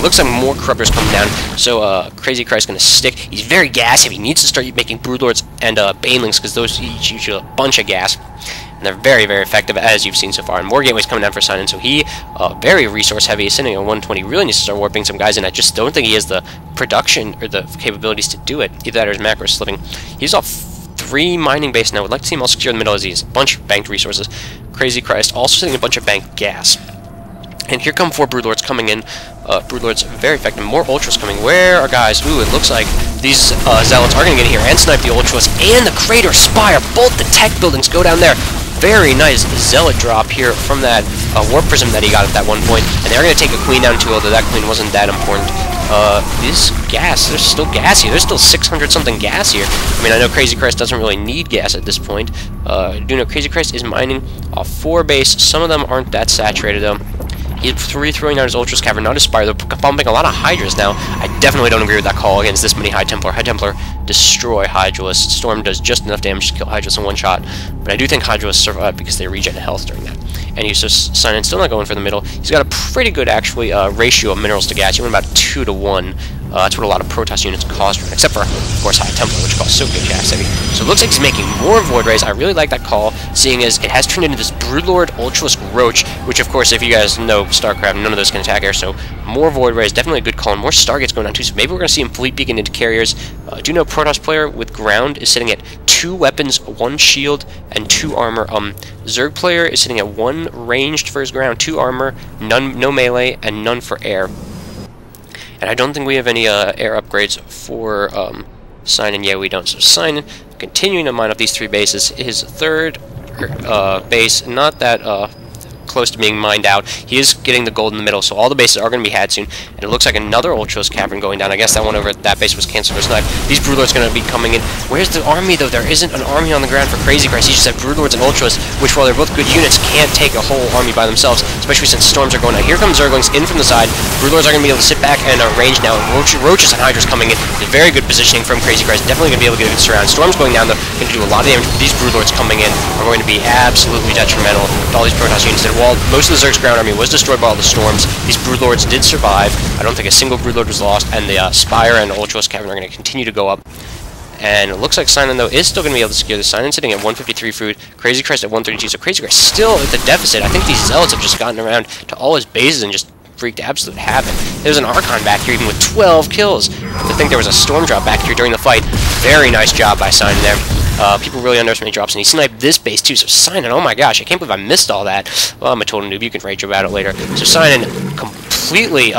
going. Looks like more Corruptors coming down, so CrazyChryst is going to stick. He's very gas heavy. He needs to start making Broodlords and Banelings, because those each use a bunch of gas. And they're very, very effective, as you've seen so far. And more gateways coming down for Cynan, so he, very resource heavy, is sitting at 120. Really needs to start warping some guys in. I just don't think he has the production or the capabilities to do it. Either that or his macro is slipping. He's off 3 mining base now. Would like to see him all secure in the middle as he has a bunch of banked resources. CrazyChryst also sitting a bunch of banked gas. And here come 4 Broodlords coming in. Broodlords very effective. More Ultras coming. Where are guys? Ooh, it looks like these Zealots are going to get in here and snipe the Ultras and the Crater Spire. Both the tech buildings go down there. Very nice Zealot drop here from that Warp Prism that he got at that one point. And they're going to take a Queen down too, although that Queen wasn't that important. This gas, there's still gas here. There's still 600 something gas here. I mean, I know CrazyChryst doesn't really need gas at this point. I do know CrazyChryst is mining off 4 base. Some of them aren't that saturated though. He's throwing out his Ultras Cavern, not his Spire. They're bumping a lot of Hydras now. I definitely don't agree with that call against this many High Templar. High Templar destroy Hydralisk. Storm does just enough damage to kill Hydralisk in one shot. But I do think Hydralisk survive because they regen health during that. And he's just Cynan still not going for the middle. He's got a pretty good, actually, ratio of minerals to gas. He went about 2 to 1. That's what a lot of Protoss units cost, except for, of course, High Templar, which costs so good gas heavy. So it looks like he's making more Void Rays. I really like that call, seeing as it has turned into this Broodlord Ultralisk Roach, which, of course, if you guys know StarCraft, none of those can attack air, so more Void Rays, definitely a good call, and more Stargates going on, too, so maybe we're going to see him fleet beacon into carriers. Do you know Protoss player with ground is sitting at 2 weapons, 1 shield, and 2 armor. Zerg player is sitting at 1 ranged for his ground, 2 armor, no melee, and none for air. And I don't think we have any air upgrades for Cynan. Yeah, we don't. So Cynan, continuing to mine up these 3 bases. His 3rd base, not that close to being mined out. He is getting the gold in the middle, so all the bases are going to be had soon. And it looks like another Ultros Cavern going down. I guess that one over at that base was canceled for snipe. These Broodlords going to be coming in. Where's the army, though? There isn't an army on the ground for CrazyChryst. He just had Broodlords and Ultras, which, while they're both good units, can't take a whole army by themselves, especially since storms are going out. Here comes Zerglings in from the side. Broodlords are going to be able to sit back and range now. Roaches and Hydras coming in. Very good positioning from CrazyChryst. Definitely going to be able to get a good surround. Storms going down, though, going to do a lot of damage. These Broodlords coming in are going to be absolutely detrimental to all these Protoss units. And while most of the Zerg's ground army was destroyed by all the storms, these Broodlords did survive. I don't think a single Broodlord was lost, and the Spire and Ultros Cavern are going to continue to go up. And it looks like Cynan, though, is still going to be able to secure this. Cynan sitting at 153 food, CrazyChryst at 132, so CrazyChryst still at the deficit. I think these Zealots have just gotten around to all his bases and just wreaked absolute havoc. There's an Archon back here, even with 12 kills. I think there was a Storm drop back here during the fight. Very nice job by Cynan there. People really underestimate drops, and he sniped this base too, so Cynan, oh my gosh, I can't believe I missed all that. Well, I'm a total noob, you can rage about it later. So Cynan completely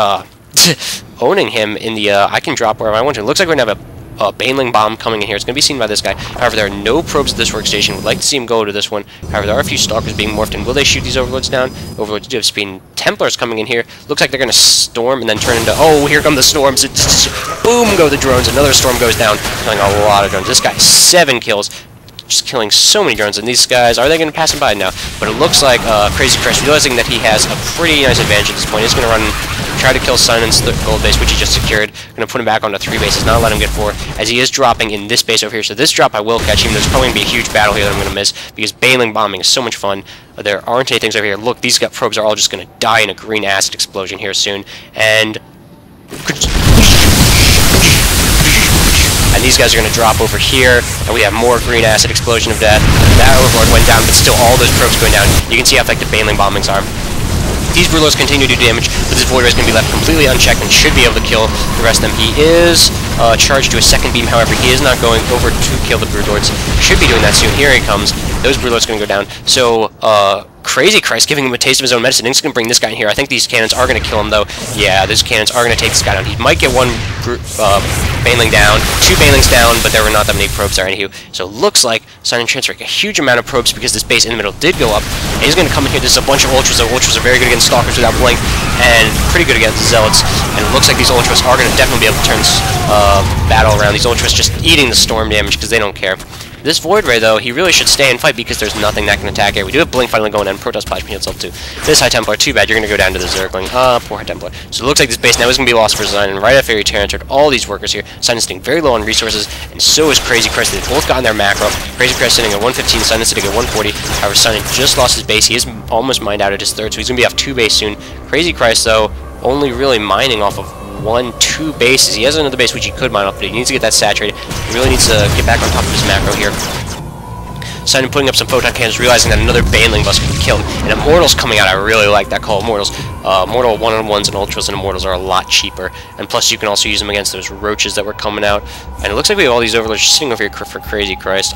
owning him in the, I can drop wherever I want to. It looks like we're going to have a Baneling Bomb coming in here. It's going to be seen by this guy. However, there are no probes at this workstation. We'd like to see him go to this one. However, there are a few Stalkers being morphed in. Will they shoot these Overlords down? Overlords do have speed. Templars coming in here. Looks like they're going to storm and then turn into, oh, here come the storms. Boom, go the drones. Another storm goes down, killing a lot of drones. This guy, 7 kills. Just killing so many drones, and these guys, are they going to pass him by? No. But it looks like CrazyChryst, realizing that he has a pretty nice advantage at this point, is going to run, try to kill Cynan's gold base, which he just secured. Going to put him back onto 3 bases, not let him get 4, as he is dropping in this base over here. So this drop I will catch him. There's probably going to be a huge battle here that I'm going to miss, because Baneling bombing is so much fun. There aren't any things over here. Look, these probes are all just going to die in a green acid explosion here soon, and these guys are going to drop over here, and we have more green acid explosion of death. That Overlord went down, but still all those probes going down. You can see how effective Baneling bombings are. These Broodlords continue to do damage, but this Void Ray is going to be left completely unchecked and should be able to kill the rest of them. He is charged to a 2nd beam, however, he is not going over to kill the Broodlords. Should be doing that soon. Here he comes. Those Broodlords are going to go down. So, CrazyChryst giving him a taste of his own medicine. He's going to bring this guy in here. I think these cannons are going to kill him, though. Yeah, these cannons are going to take this guy down. He might get 1 Baneling down, 2 Banelings down, but there were not that many probes there anywho. So it looks like Cynan transferring a huge amount of probes because this base in the middle did go up. And he's going to come in here. There's a bunch of Ultras. The Ultras are very good against Stalkers without blink, and pretty good against the Zealots. And it looks like these Ultras are going to definitely be able to turn battle around. These Ultras just eating the storm damage because they don't care. This Void Ray, though, he really should stay and fight because there's nothing that can attack it. We do have Blink finally going down. Protoss Plasma Shield too. This High Templar, too bad. You're going to go down to the Zergling. Poor High Templar. So it looks like this base now is going to be lost for Cynan. Right after he transferred all these workers here. Cynan's sitting very low on resources, and so is CrazyChryst. They've both gotten their macro. CrazyChryst sitting at 115, Cynan sitting at 140. However, Cynan just lost his base. He is almost mined out at his 3rd, so he's going to be off 2 base soon. CrazyChryst, though, only really mining off of 1-2 bases. He has another base which he could mine off, but he needs to get that saturated. He really needs to get back on top of his macro here. Cynan putting up some photon cannons, realizing that another Baneling bus could be killed. And Immortals coming out, I really like that call. Immortals. Mortal 1-on-1s and Ultras and Immortals are a lot cheaper. And plus you can also use them against those roaches that were coming out. And it looks like we have all these overlords just sitting over here for CrazyChryst.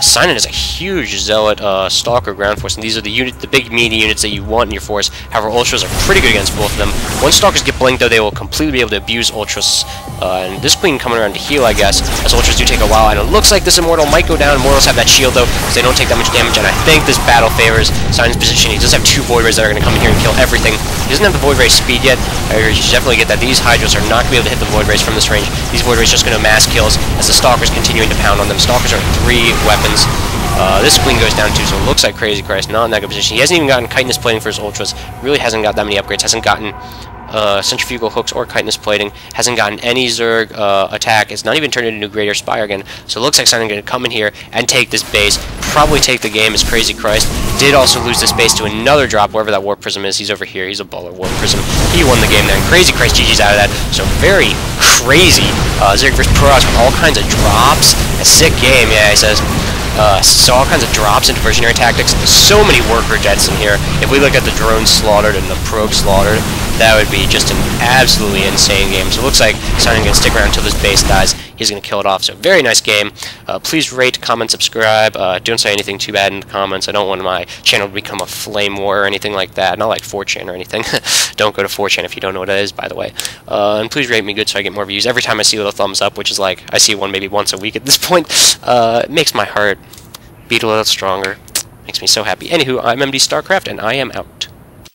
Cynan is a huge Zealot Stalker ground force, and these are the big meaty units that you want in your force. However, Ultras are pretty good against both of them. Once Stalkers get blinked, though, they will completely be able to abuse Ultras. And this Queen coming around to heal, I guess, as Ultras do take a while. And it looks like this Immortal might go down. Immortals have that shield, though, so they don't take that much damage. And I think this battle favors Cynan's position. He does have 2 Void Rays that are going to come in here and kill everything. He doesn't have the Void Ray speed yet. However, you should definitely get that. These Hydras are not going to be able to hit the Void Rays from this range. These Void Rays are just going to mass kills as the Stalkers continuing to pound on them. Stalkers are 3 weapons. This Queen goes down too, so it looks like CrazyChryst not in that good position. He hasn't even gotten chitinous plating for his Ultras. Really hasn't got that many upgrades. Hasn't gotten centrifugal hooks or chitinous plating. Hasn't gotten any Zerg attack. It's not even turned into New Greater Spire again. So it looks like Cynan going to come in here and take this base. Probably take the game as CrazyChryst. Did also lose this base to another drop, wherever that Warp Prism is. He's over here. He's a baller Warp Prism. He won the game then. CrazyChryst GG's out of that. So very crazy Zerg vs. Protoss with all kinds of drops. A sick game, yeah, he says. So all kinds of drops into diversionary tactics. So many worker jets in here. If we look at the drone slaughtered and the probe slaughtered, that would be just an absolutely insane game. So it looks like Cynan going to stick around until this base dies. He's going to kill it off. So very nice game. Please rate, comment, subscribe. Don't say anything too bad in the comments. I don't want my channel to become a flame war or anything like that. Not like 4chan or anything. Don't go to 4chan if you don't know what that is, by the way. And please rate me good so I get more views. Every time I see a little thumbs up, which is like, I see one maybe once a week at this point, it makes my heart beat a little stronger. Makes me so happy. Anywho, I'm MD Starcraft, and I am out.